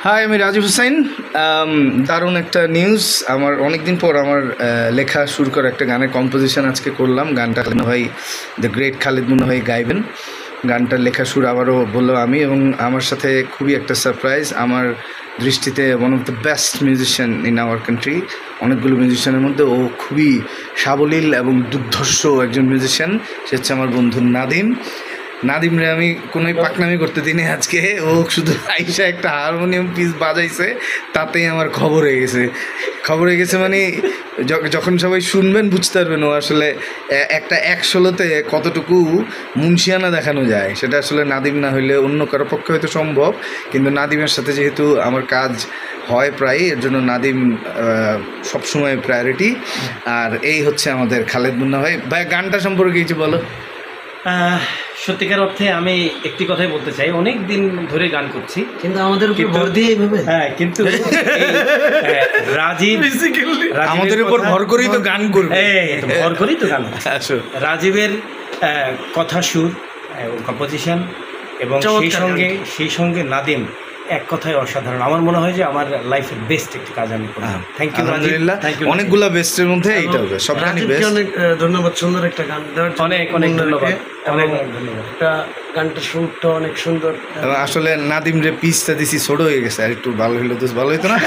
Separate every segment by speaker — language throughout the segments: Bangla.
Speaker 1: হাই, আমি রাজীব হোসেন। দারুণ একটা নিউজ। আমার অনেকদিন পর আমার লেখা শুরু করা একটা গানের কম্পোজিশন আজকে করলাম। গানটা খালেদ ভাই, দ্য গ্রেট খালেদ মুন্না ভাই গাইবেন। গানটার লেখা সুর আবারও বললো আমি, এবং আমার সাথে খুবই একটা সারপ্রাইজ। আমার দৃষ্টিতে one of the best musician in our country. অনেকগুলো মিউজিশিয়ানের মধ্যে ও খুবই সাবলীল এবং দুর্ধর্ষ একজন মিউজিশিয়ান। সে হচ্ছে আমার বন্ধু নাদিমরে আমি কোনোই পাকনামি করতে দিনে আজকে ও শুধু আইসা একটা হারমোনিয়াম পিস বাজাইছে, তাতেই আমার খবর হয়ে গেছে। মানে যখন সবাই শুনবেন বুঝতে পারবেন ও আসলে একটা এক ষোলোতে কতটুকু মুন্সিয়ানা দেখানো যায়। সেটা আসলে নাদিম না হইলে অন্য কারো পক্ষে হয়তো সম্ভব, কিন্তু নাদিমের সাথে যেহেতু আমার কাজ হয় প্রায়, এর জন্য নাদিম সবসময় প্রায়োরিটি। আর এই হচ্ছে আমাদের খালেদ মুন্না ভাই। গানটা সম্পর্কে কিছু বলো।
Speaker 2: সত্যিকার অর্থে আমি একটি কথাই বলতে চাই, অনেক দিন ধরে গান করছি,
Speaker 3: কিন্তু আমাদের উপর ভর দিয়ে এইভাবে।
Speaker 2: কিন্তু রাজীব
Speaker 1: আমাদের উপর ভর করেই তো গান করবে,
Speaker 2: ভর করেই তো গান। রাজীবের কথা, সুর, কম্পোজিশন এবং সেই সঙ্গে নাদিম এক কথায় অসাধারণ। আমার মনে হয় যে আমার লাইফের বেস্ট একটি কাজ আমি করলাম। থ্যাংক ইউ,
Speaker 1: আলহামদুলিল্লাহ। অনেকগুলো বেস্টের মধ্যে এইটা হবে, সবটাই বেস্ট।
Speaker 3: অনেক ধন্যবাদ, সুন্দর একটা গান দেওয়ার জন্য।
Speaker 2: অনেক ধন্যবাদ।
Speaker 3: এটা গানটা সুরটা অনেক সুন্দর।
Speaker 1: আসলে নাদিম রে পিসটা দিছি ছোট হয়ে গেছে, আর একটু ভালো হইলো তো ভালো হইতো না।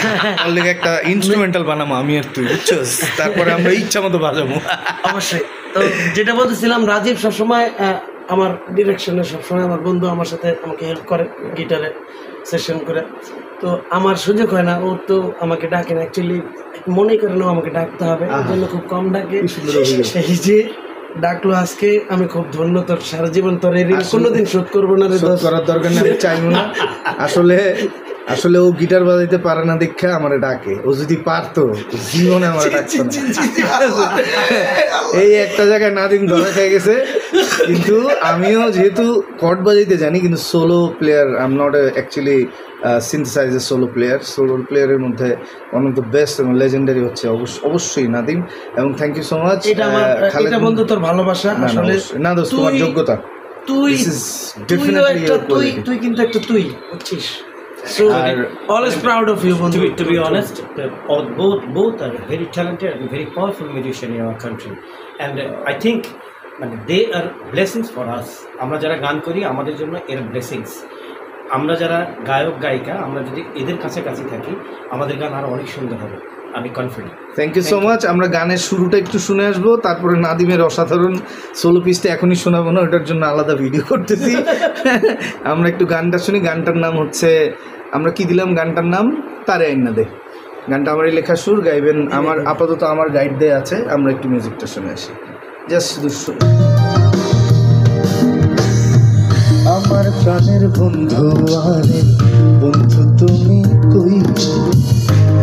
Speaker 1: ওর লেগে একটা ইনস্ট্রুমেন্টাল বানাবো আমি আর তুই, বুঝছস? তারপরে আমরা ইচ্ছা মতো বাজাবো।
Speaker 3: অবশ্যই। তো যেটা বলতেছিলাম, রাজীব সবসময় আমার ডিরেকশনে, সবসময় আমার বন্ধু আমার সাথে আমাকে হেল্প করে গিটারে সেশন করে। তো আমার সুযোগ হয় না, ও তো আমাকে ডাকে না, অ্যাকচুয়ালি মনে করে না আমাকে ডাকতে হবে, ওই জন্য খুব কম ডাকে। সেই যে ডাকলো আজকে, আমি খুব ধন্য। তোর সারা জীবন তোর এই ঋণ কোনোদিন শোধ করবো না রে,
Speaker 1: করার দরকার নেই, চাইবো না। আসলে ও গিটার বাজাইতে পারে না দেখে আমারে ডাকে। ও যদি পারতো জীবনে আমার ডাকতো না। এই একটা জায়গায় নাদিম ধরা খেয়ে গেছে। কিন্তু আমিও যেহেতু কর্ড বাজাইতে জানি, কিন্তু solo player, I am not actually synthesizer solo প্লেয়ারের মধ্যে ওয়ান অফ দ্য বেস্ট এবং লেজেন্ডারি হচ্ছে অবশ্যই নাদিম। এবং থ্যাংক ইউ সো মাচ।
Speaker 3: এটা বন্ধু তোর ভালোবাসা, আসলে
Speaker 1: না দোস্ত, তোমার যোগ্যতা।
Speaker 3: তুই কিন্তু একটা তুই বুঝছিস। So always proud of you, bondhu.
Speaker 2: To be honest, both are very talented and very powerful musicians in our country, and I think they are blessings for us. আমরা যারা গান করি আমাদের জন্য এর ব্লেসিংস। আমরা যারা গায়ক গায়িকা, আমরা যদি এদের কাছাকাছি থাকি আমাদের গান আরো অনেক সুন্দর হবে, আমি confident.
Speaker 1: Thank you so much. আমরা গানের শুরুটা একটু শুনে আসবো, তারপরে নাদিমের অসাধারণ সোলো পিসটা এখনই শোনাবো না, ওটার জন্য আলাদা ভিডিও করতেছি। আমরা একটু গানটা শুনি। গানটার নাম হচ্ছে, আমরা কি দিলাম গানটার নাম, তারে আইনা দে। গানটা আমারই লেখা, সুর গাইবেন আমার, আপাতত আমার গাইড দেয়া আছে। আমরা একটু মিউজিকটা শুনে আসি, জাস্ট শুধু। আমার প্রাণের বন্ধু, আরে বন্ধু তুমি কই,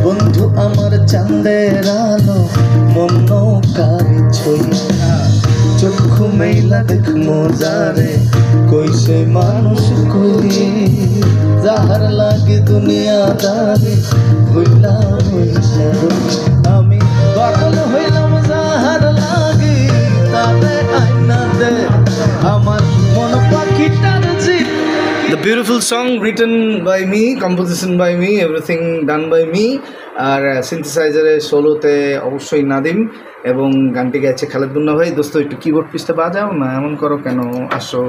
Speaker 1: বন্ধু আমার চাঁদের আলো, মন নৌকার ছই, চক্ষু মেলা দেখ মজারে, কই সে মানুষ কই, যাহার লাগে দুনিয়াদারে, হইলাম আমি পাগল হইলাম, যাহার লাগে তারে আইনা দে আমার মন পাখিটার জি। The beautiful song written by me, composition by me, everything done by me. আর সিনথেসাইজারে সোলোতে অবশ্যই নাদিম, এবং গানটি গাইছে খালেদ মুন্না ভাই। দোস্ত একটু কিবোর্ড পিসটা বাজাও না, এমন করো কেন? আসো।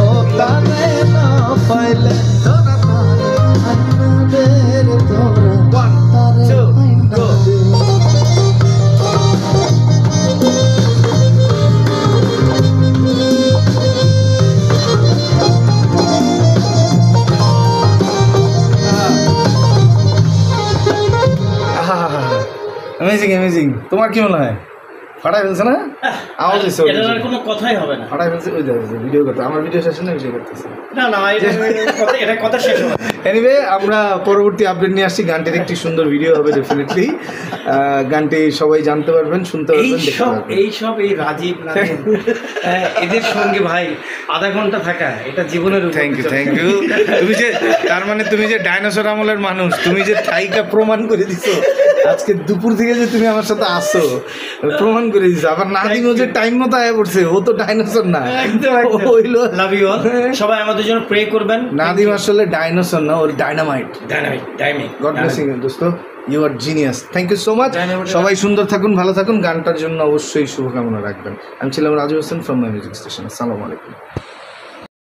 Speaker 1: ও তারে না পাইলে তোরা তোরা 1 2 go। অ্যামেজিং। তোমার কি মনে হয়? ফাটাই ফেলছে না? আওয়াজ হয়েছে,
Speaker 2: এটার কোনো কথাই হবে না।
Speaker 1: ফাটাই ফেলছে। ওই দেখো ভিডিও করতে, আমার ভিডিও শেষ না, ভিডিও করতেছে
Speaker 2: না এটা কথা শেষ হবে।
Speaker 1: এনিওয়ে, আমরা পরবর্তী আপডেট নিয়ে আসছি। গানটির একটি সুন্দর ভিডিও হবে ডেফিনেটলি। গানটি সবাই জানতে পারবেন, শুনতে পারবেন, দেখতে পারবেন।
Speaker 2: এই রাজীব এদের সঙ্গে ভাই আধা ঘন্টা থাকা, এটা জীবনের।
Speaker 1: Thank you. তুমি যে ডাইনোসর আমলের মানুষ, তুমি যে থাইকা প্রমাণ করে দিছো আজকে দুপুর থেকে, যে তুমি আমার সাথে আসো, প্রমাণ করে দিছে। আবার নাদিম যে টাইম মতো আয়া পড়ছে, ও তো ডাইনোসর না,
Speaker 2: একদম
Speaker 1: হইলো
Speaker 2: লাভ ইউ অল। সবাই আমাদের জন্য প্রে করবেন।
Speaker 1: নাদিম আসলে ডাইনোসর না, ওর dynamite.
Speaker 2: Dynamic
Speaker 1: God blessing you দোস্ত, you are genius, thank you so much. সবাই সুন্দর থাকুন, ভালো থাকুন, গানটার জন্য অবশ্যই শুভকামনা রাখবেন। আমি ছিলাম Raju Hossain from my music station. আসসালামু আলাইকুম।